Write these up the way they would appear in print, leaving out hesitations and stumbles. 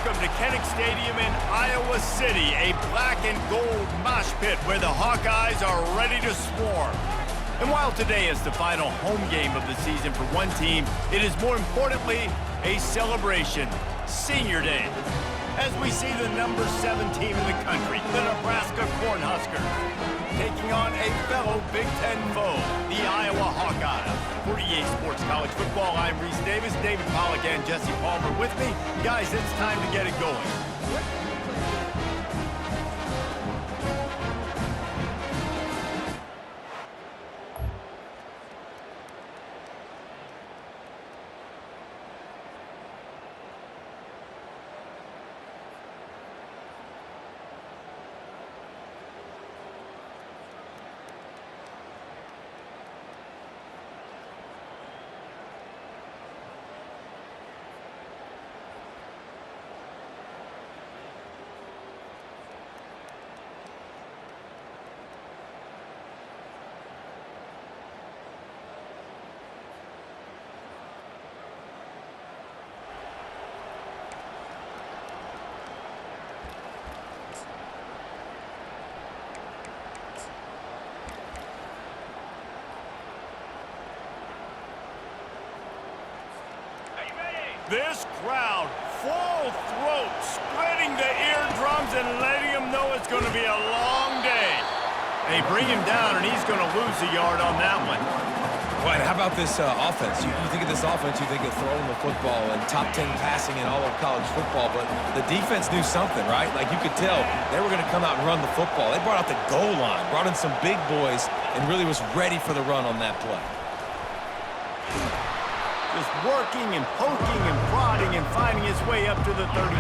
welcome to Kinnick Stadium in Iowa City, a black and gold mosh pit where the Hawkeyes are ready to swarm. And while today is the final home game of the season for one team, it is more importantly a celebration, Senior Day, as we see the number 7 team in the country, the Nebraska Cornhuskers, taking on a fellow Big Ten foe, the Iowa Hawkeyes. For EA Sports College Football, I'm Reese Davis, David Pollack, and Jesse Palmer with me. Guys, it's time to get it going. This crowd, full throat, spreading the eardrums and letting him know it's going to be a long day. They bring him down, and he's going to lose a yard on that one. Well, how about this offense? You think of this offense, you think of throwing the football and top 10 passing in all of college football, but the defense knew something, right? Like you could tell they were going to come out and run the football. They brought out the goal line, brought in some big boys, and really was ready for the run on that play. Just working and poking and prodding and finding his way up to the 36.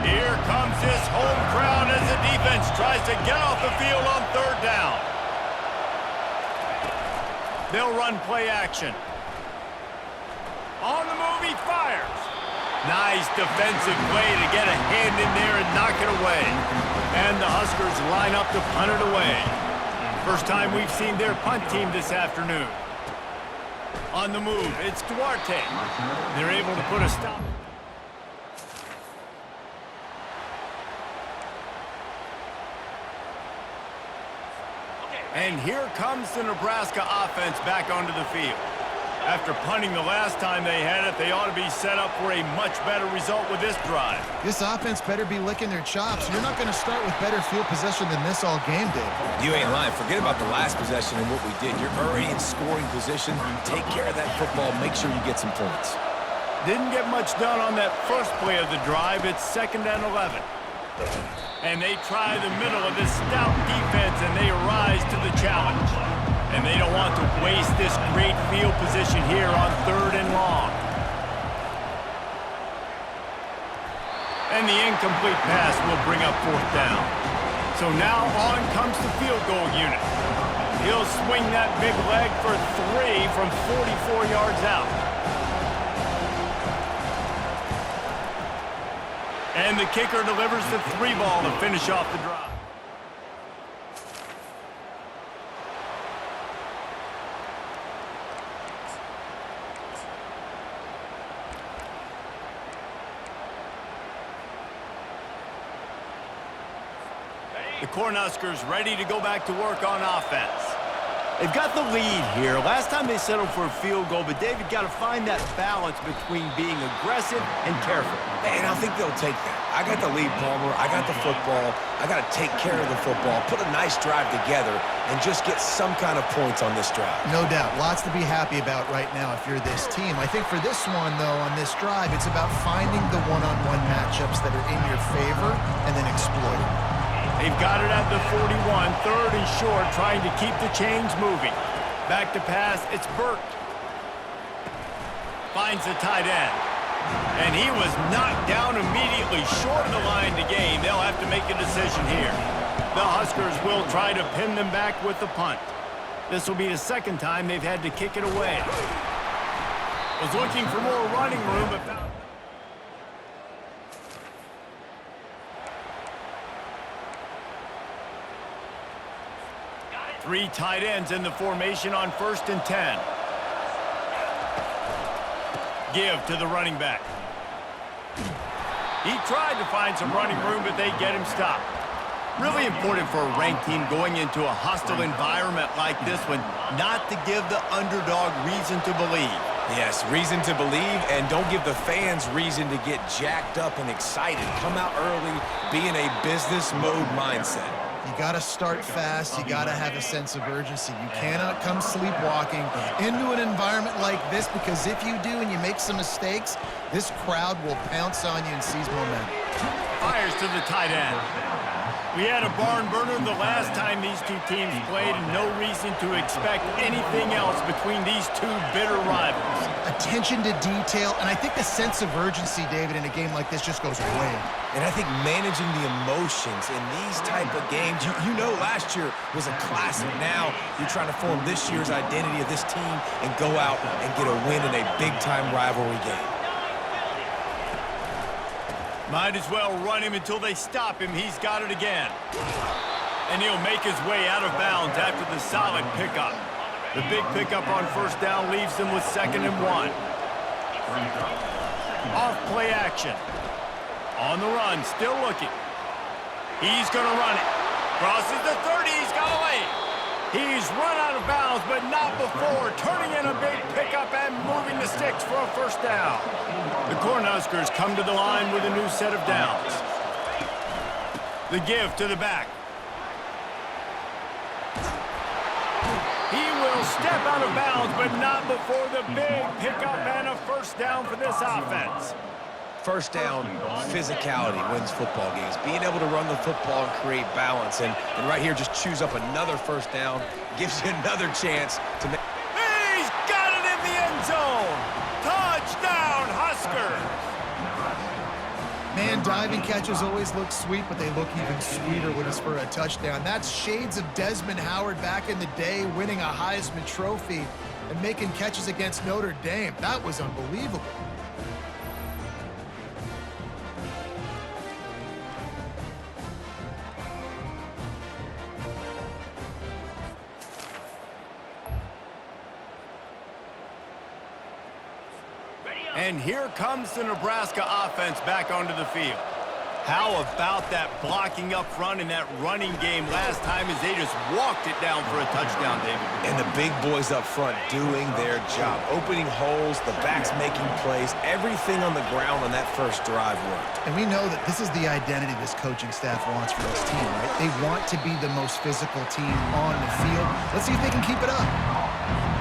Here comes this home crowd as the defense tries to get off the field on 3rd down. They'll run play action. On the move, he fires. Nice defensive play to get a hand in there and knock it away. And the Huskers line up to punt it away. First time we've seen their punt team this afternoon. On the move, it's Duarte. They're able to put a stop. And here comes the Nebraska offense back onto the field. After punting the last time they had it, they ought to be set up for a much better result with this drive. This offense better be licking their chops. You're not going to start with better field possession than this all game did. You ain't lying. Forget about the last possession and what we did. You're already in scoring position. Take care of that football. Make sure you get some points. Didn't get much done on that first play of the drive. It's 2nd and 11. And they try the middle of this stout defense, and they rise to the challenge. And they don't want to waste this great field position here on 3rd and long. And the incomplete pass will bring up 4th down. So now on comes the field goal unit. He'll swing that big leg for 3 from 44 yards out. And the kicker delivers the 3 ball to finish off the drive. The Cornhuskers ready to go back to work on offense. They've got the lead here. Last time they settled for a field goal, but David got to find that balance between being aggressive and careful. And I think they'll take that. I got the lead, Palmer. I got the football. I got to take care of the football, put a nice drive together, and just get some kind of points on this drive. No doubt. Lots to be happy about right now if you're this team. I think for this one, though, on this drive, it's about finding the one-on-one matchups that are in your favor and then exploiting. They've got it at the 41, 3rd and short, trying to keep the chains moving. Back to pass, it's Burt. Finds the tight end. And he was knocked down immediately short of the line to gain. They'll have to make a decision here. The Huskers will try to pin them back with the punt. This will be the 2nd time they've had to kick it away. Was looking for more running room, but found... Three tight ends in the formation on 1st and 10. Give to the running back. He tried to find some running room, but they get him stopped. Really important for a ranked team going into a hostile environment like this one, not to give the underdog reason to believe. Yes, reason to believe, and don't give the fans reason to get jacked up and excited. Come out early, be in a business mode mindset. You got to start fast. You got to have a sense of urgency. You cannot come sleepwalking into an environment like this, because if you do and you make some mistakes, this crowd will pounce on you and seize momentum. Fires to the tight end. We had a barn burner the last time these two teams played, and no reason to expect anything else between these two bitter rivals. Attention to detail, and I think the sense of urgency, David, in a game like this just goes way. And I think managing the emotions in these type of games, you know last year was a classic. Now you're trying to form this year's identity of this team and go out and get a win in a big-time rivalry game. Might as well run him until they stop him. He's got it again. And he'll make his way out of bounds after the solid pickup. The big pickup on first down leaves them with 2nd and 1. Off play action. On the run, still looking. He's going to run it. Crosses the 30, he's got away. He's run out of bounds, but not before turning in a big pickup and moving the sticks for a first down. The Cornhuskers come to the line with a new set of downs. The give to the back. He will step out of bounds, but not before the big pickup and a first down for this offense. First down, physicality wins football games. Being able to run the football and create balance. And right here, just choose up another first down. Gives you another chance to make... He's got it in the end zone! Touchdown, Huskers! Man, diving catches always look sweet, but they look even sweeter when it's for a touchdown. That's shades of Desmond Howard back in the day, winning a Heisman Trophy and making catches against Notre Dame. That was unbelievable. And here comes the Nebraska offense back onto the field. How about that blocking up front in that running game last time as they just walked it down for a touchdown, David? And the big boys up front doing their job. Opening holes, the backs making plays. Everything on the ground on that first drive worked. And we know that this is the identity this coaching staff wants for this team, right? They want to be the most physical team on the field. Let's see if they can keep it up.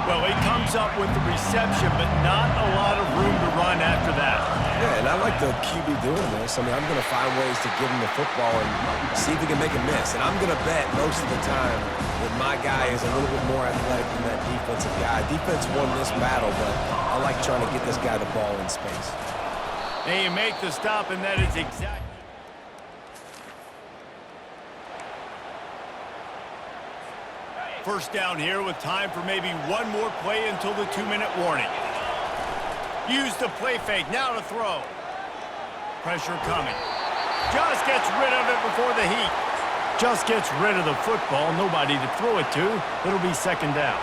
Well, he comes up with the reception, but not a lot of room to run after that. Yeah, and I like the QB doing this. I mean, I'm going to find ways to give him the football and see if he can make a miss. And I'm going to bet most of the time that my guy is a little bit more athletic than that defensive guy. Defense won this battle, but I like trying to get this guy the ball in space. They make the stop, and that is exactly... First down here with time for maybe one more play until the 2-minute warning. Use the play fake, now to throw. Pressure coming. Just gets rid of it before the heat. Just gets rid of the football, nobody to throw it to. It'll be 2nd down.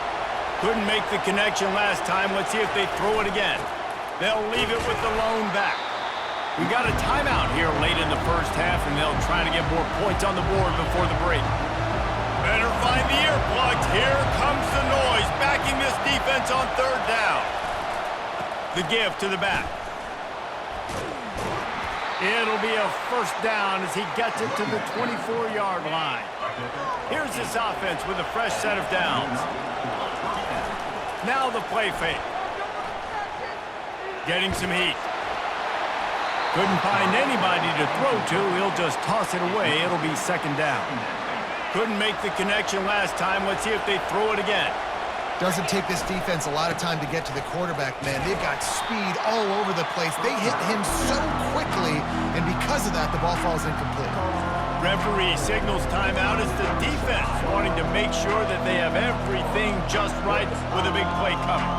Couldn't make the connection last time. Let's see if they throw it again. They'll leave it with the lone back. We got a timeout here late in the first half, and they'll try to get more points on the board before the break. Better find the earplugs. Here comes the noise, backing this defense on 3rd down. The give to the back. It'll be a first down as he gets it to the 24-yard line. Here's this offense with a fresh set of downs. Now the play fake. Getting some heat. Couldn't find anybody to throw to. He'll just toss it away. It'll be 2nd down. Couldn't make the connection last time. Let's see if they throw it again. Doesn't take this defense a lot of time to get to the quarterback, man. They've got speed all over the place. They hit him so quickly, and because of that, the ball falls incomplete. Referee signals timeout as the defense wanting to make sure that they have everything just right with a big play coming.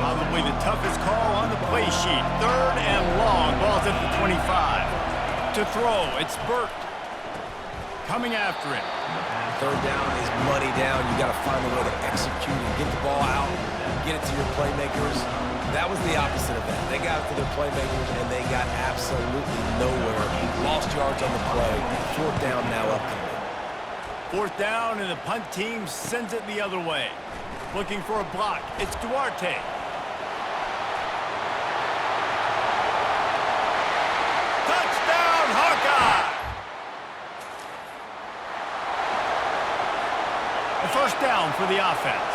Probably the toughest call on the play sheet. 3rd and long. Ball's at the 25. To throw, it's Burt. Coming after him. Third down is money down. You got to find a way to execute and get the ball out, get it to your playmakers. That was the opposite of that. They got it to their playmakers, and they got absolutely nowhere. Lost yards on the play. Fourth down now upcoming. Fourth down, and the punt team sends it the other way. Looking for a block. It's Duarte. Touchdown, Hawkeye! A first down for the offense.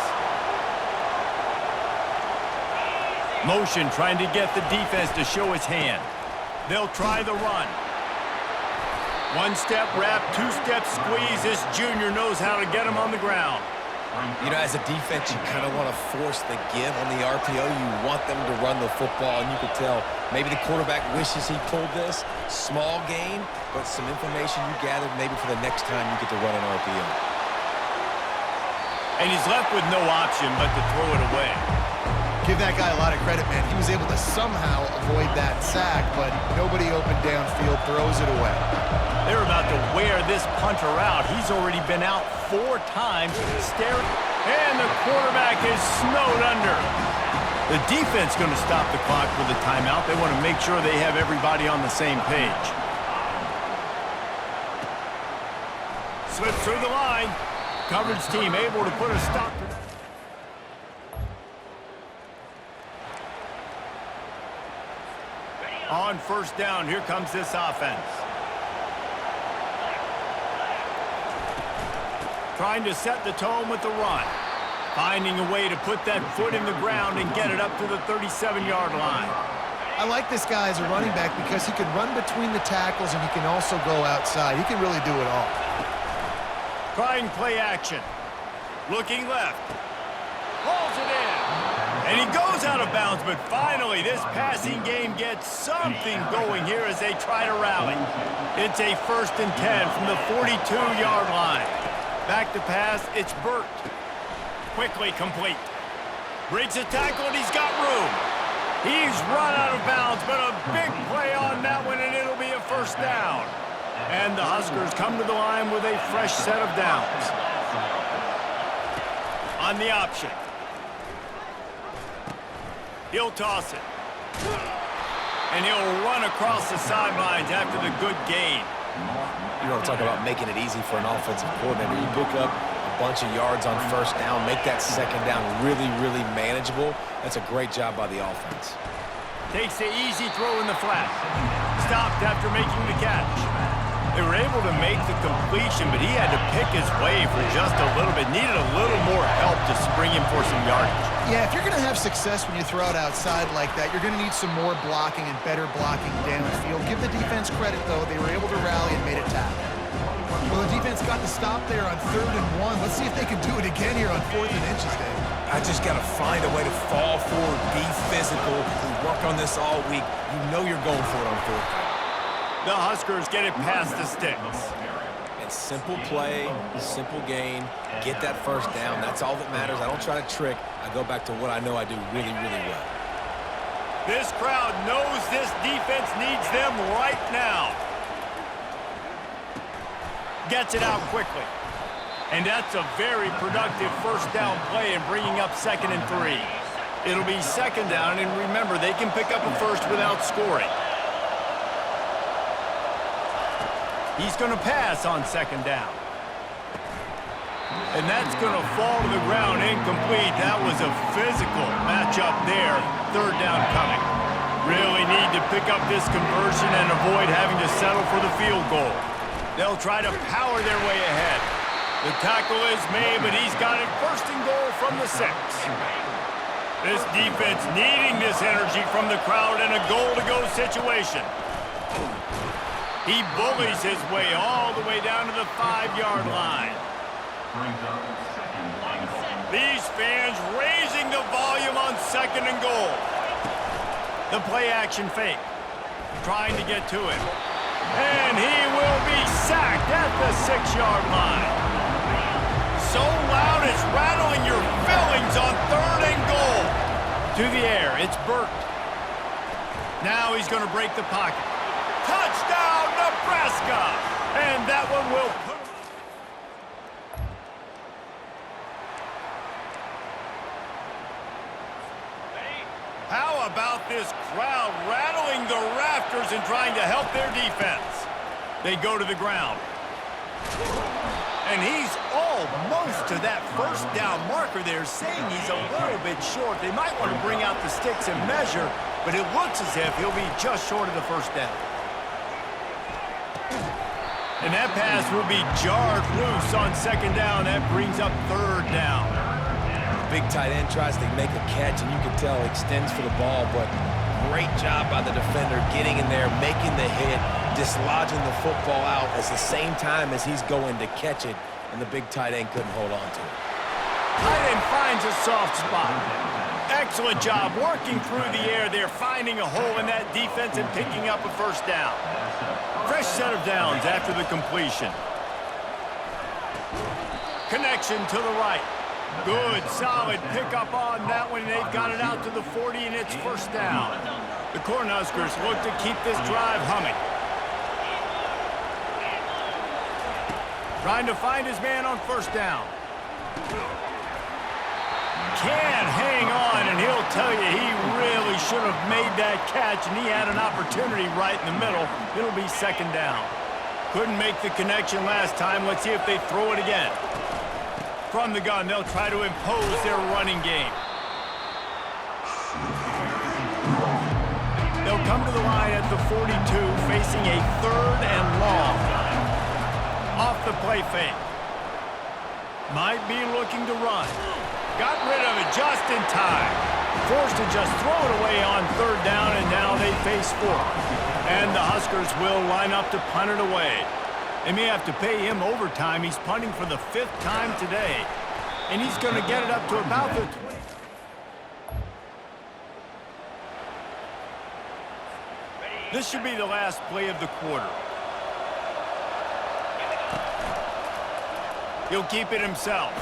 Motion trying to get the defense to show his hand. They'll try the run. One-step wrap, two-step squeeze. This junior knows how to get him on the ground. You know, as a defense, you kind of want to force the give on the RPO. You want them to run the football, and you could tell maybe the quarterback wishes he pulled this. Small gain, but some information you gathered maybe for the next time you get to run an RPO. And he's left with no option but to throw it away. Give that guy a lot of credit, man. He was able to somehow avoid that sack, but nobody open downfield, throws it away. They're about to wear this punter out. He's already been out 4 times, staring, and the quarterback is snowed under. The defense going to stop the clock with a timeout. They want to make sure they have everybody on the same page. Slips through the line. Coverage team able to put a stop to that. On first down, here comes this offense. Trying to set the tone with the run. Finding a way to put that foot in the ground and get it up to the 37-yard line. I like this guy as a running back because he can run between the tackles and he can also go outside. He can really do it all. Trying play action. Looking left. Pulls it in. And he goes out of bounds, but finally this passing game gets something going here as they try to rally. It's a 1st and 10 from the 42-yard line. Back to pass, it's Burt. Quickly complete. Breaks a tackle and he's got room. He's run out of bounds, but a big play on that one, and it'll be a first down. And the Huskers come to the line with a fresh set of downs. On the option. He'll toss it. And he'll run across the sidelines after the good gain. You want to talk about making it easy for an offensive coordinator. You pick up a bunch of yards on first down, make that second down really, really manageable. That's a great job by the offense. Takes the easy throw in the flat. Stopped after making the catch. They were able to make the completion, but he had to pick his way for just a little bit. Needed a little more help to spring him for some yardage. Yeah, if you're going to have success when you throw it outside like that, you're going to need some more blocking and better blocking downfield. Give the defense credit, though. They were able to rally and made it tackle. Well, the defense got the stop there on 3rd and 1. Let's see if they can do it again here on 4th and inches, Dave. I just got to find a way to fall forward, be physical. We work on this all week. You know you're going for it on 4th down. The Huskers get it past the sticks. It's simple play, simple gain. Get that first down. That's all that matters. I don't try to trick. I go back to what I know I do really, really well. This crowd knows this defense needs them right now. Gets it out quickly. And that's a very productive first down play in bringing up 2nd and 3. It'll be 2nd down, and remember, they can pick up a first without scoring. He's going to pass on 2nd down. And that's going to fall to the ground incomplete. That was a physical matchup there. 3rd down coming. Really need to pick up this conversion and avoid having to settle for the field goal. They'll try to power their way ahead. The tackle is made, but he's got it 1st and goal from the 6. This defense needing this energy from the crowd in a goal-to-go situation. He bullies his way all the way down to the 5-yard line. These fans raising the volume on 2nd and goal. The play-action fake. Trying to get to him. And he will be sacked at the 6-yard line. So loud it's rattling your fillings on 3rd and goal. To the air, it's Burt. Now he's going to break the pocket. Touchdown, Nebraska! And that one will put him. How about this crowd rattling the rafters and trying to help their defense? They go to the ground. And he's almost to that first down marker there, saying he's a little bit short. They might want to bring out the sticks and measure, but it looks as if he'll be just short of the first down. And that pass will be jarred loose on second down. That brings up third down. Big tight end tries to make a catch, and you can tell extends for the ball, but great job by the defender getting in there, making the hit, dislodging the football out at the same time as he's going to catch it, and the big tight end couldn't hold on to it. Tight end finds a soft spot. Excellent job working through the air there, finding a hole in that defense and picking up a first down. Fresh set of downs after the completion. Connection to the right. Good, solid pickup on that one. They've got it out to the 40, and it's first down. The Cornhuskers look to keep this drive humming. Trying to find his man on first down. Can't hang on, and he'll tell you he really should have made that catch, and he had an opportunity right in the middle. It'll be second down. Couldn't make the connection last time. Let's see if they throw it again. From the gun, they'll try to impose their running game. They'll come to the line at the 42, facing a third and long. Off the play fake. Might be looking to run. Got rid of it just in time. Forced to just throw it away on third down, and now they face fourth. And the Huskers will line up to punt it away. They may have to pay him overtime. He's punting for the 5th time today. And he's going to get it up to about the 20. This should be the last play of the quarter. He'll keep it himself.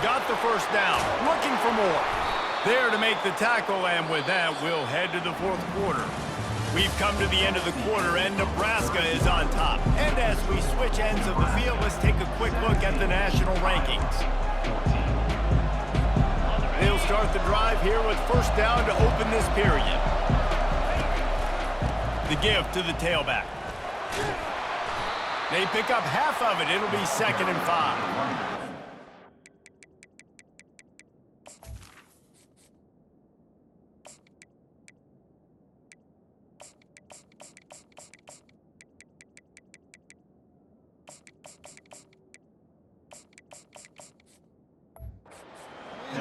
Got the first down. Looking for more. There to make the tackle, and with that, we'll head to the 4th quarter. We've come to the end of the quarter, and Nebraska is on top. And as we switch ends of the field, let's take a quick look at the national rankings. They'll start the drive here with first down to open this period. The give to the tailback. They pick up half of it. It'll be 2nd and 5.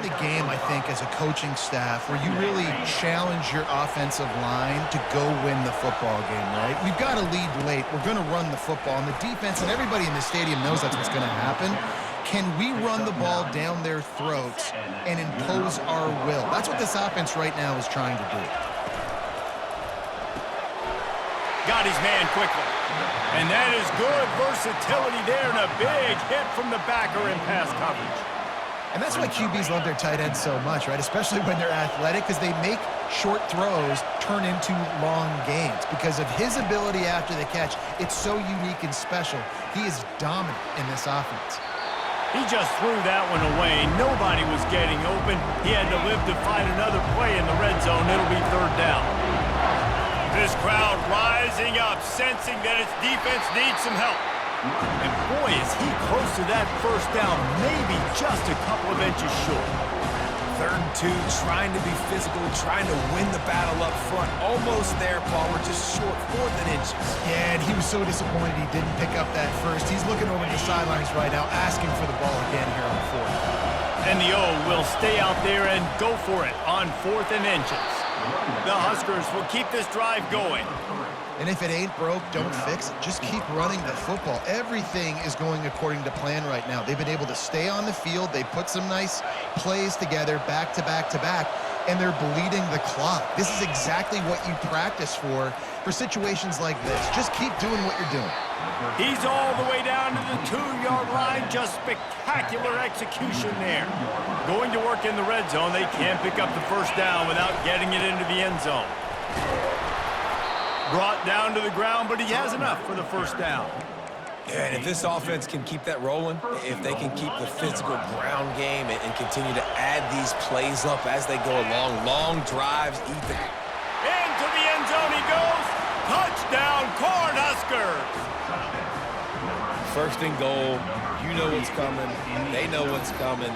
The game, I think, as a coaching staff, where you really challenge your offensive line to go win the football game, right? We've got to lead late. We're going to run the football, and the defense and everybody in the stadium knows that's what's going to happen. Can we run the ball down their throats and impose our will? That's what this offense right now is trying to do. Got his man quickly. And that is good versatility there, and a big hit from the backer in pass coverage. And that's why QBs love their tight ends so much, right? Especially when they're athletic, because they make short throws turn into long gains. Because of his ability after the catch, it's so unique and special. He is dominant in this offense. He just threw that one away. Nobody was getting open. He had to live to find another play in the red zone. It'll be third down. This crowd rising up, sensing that its defense needs some help. And boy, is he close to that first down, maybe just a couple of inches short. 3rd and 2, trying to be physical, trying to win the battle up front. Almost there, Paul. We're just short 4th and inches. Yeah, and he was so disappointed he didn't pick up that first. He's looking over to the sidelines right now, asking for the ball again here on 4th. And the O will stay out there and go for it on 4th and inches. The Huskers will keep this drive going. And if it ain't broke, don't fix it. Just keep running the football. Everything is going according to plan right now. They've been able to stay on the field. They put some nice plays together back to back to back, and they're bleeding the clock. This is exactly what you practice for situations like this. Just keep doing what you're doing. He's all the way down to the 2-yard line. Just spectacular execution there. Going to work in the red zone. They can't pick up the first down without getting it into the end zone. Brought down to the ground, but he has enough for the first down. Yeah, and if this offense can keep that rolling, if they can keep the physical ground game and continue to add these plays up as they go along, long drives, Into the end zone he goes. Touchdown, Cornhuskers. First and goal, you know what's coming. They know what's coming.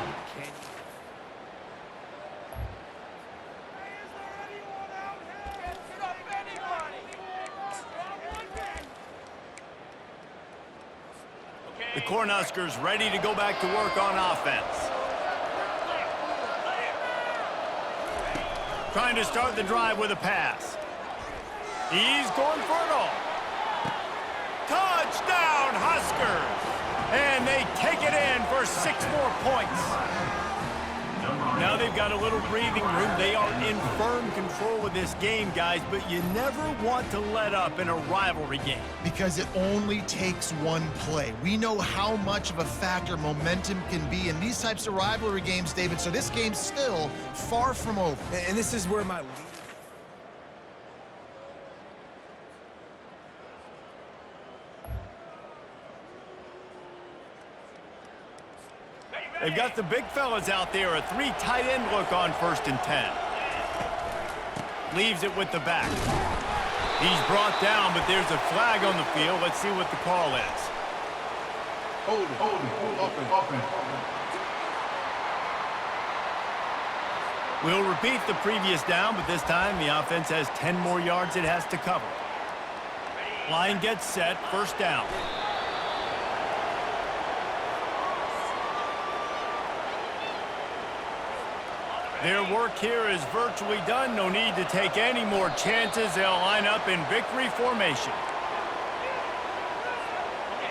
The Cornhuskers ready to go back to work on offense. Trying to start the drive with a pass. He's going for it all. Touchdown, Huskers! And they take it in for 6 more points. Now they've got a little breathing room. They are in firm control of this game, guys, but you never want to let up in a rivalry game. Because it only takes one play. We know how much of a factor momentum can be in these types of rivalry games, David, so this game's still far from over. And this is where my... They've got the big fellas out there, a 3 tight end look on 1st and 10. Leaves it with the back. He's brought down, but there's a flag on the field. Let's see what the call is. Hold offense. We'll repeat the previous down, but this time the offense has 10 more yards it has to cover. Line gets set, 1st down. Their work here is virtually done. No need to take any more chances. They'll line up in victory formation.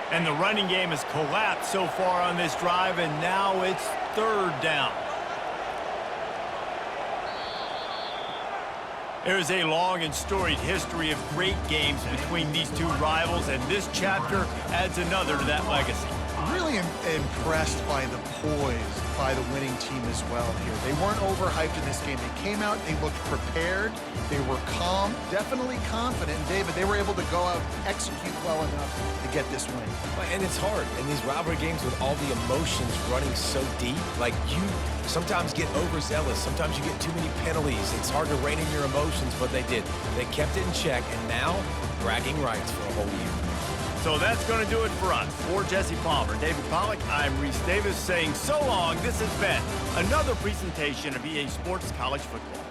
And the running game has collapsed so far on this drive, and now it's 3rd down. There's a long and storied history of great games between these two rivals, and this chapter adds another to that legacy. Really impressed by the poise by the winning team as well here. They weren't overhyped in this game. They came out, they looked prepared, they were calm, definitely confident. And David, they were able to go out and execute well enough to get this win. And it's hard in these rivalry games with all the emotions running so deep. Like, you sometimes get overzealous. Sometimes you get too many penalties. It's hard to rein in your emotions, but they did. They kept it in check, and now bragging rights for a whole year. So that's going to do it for us. For Jesse Palmer, David Pollack, I'm Reese Davis saying so long. This has been another presentation of EA Sports College Football.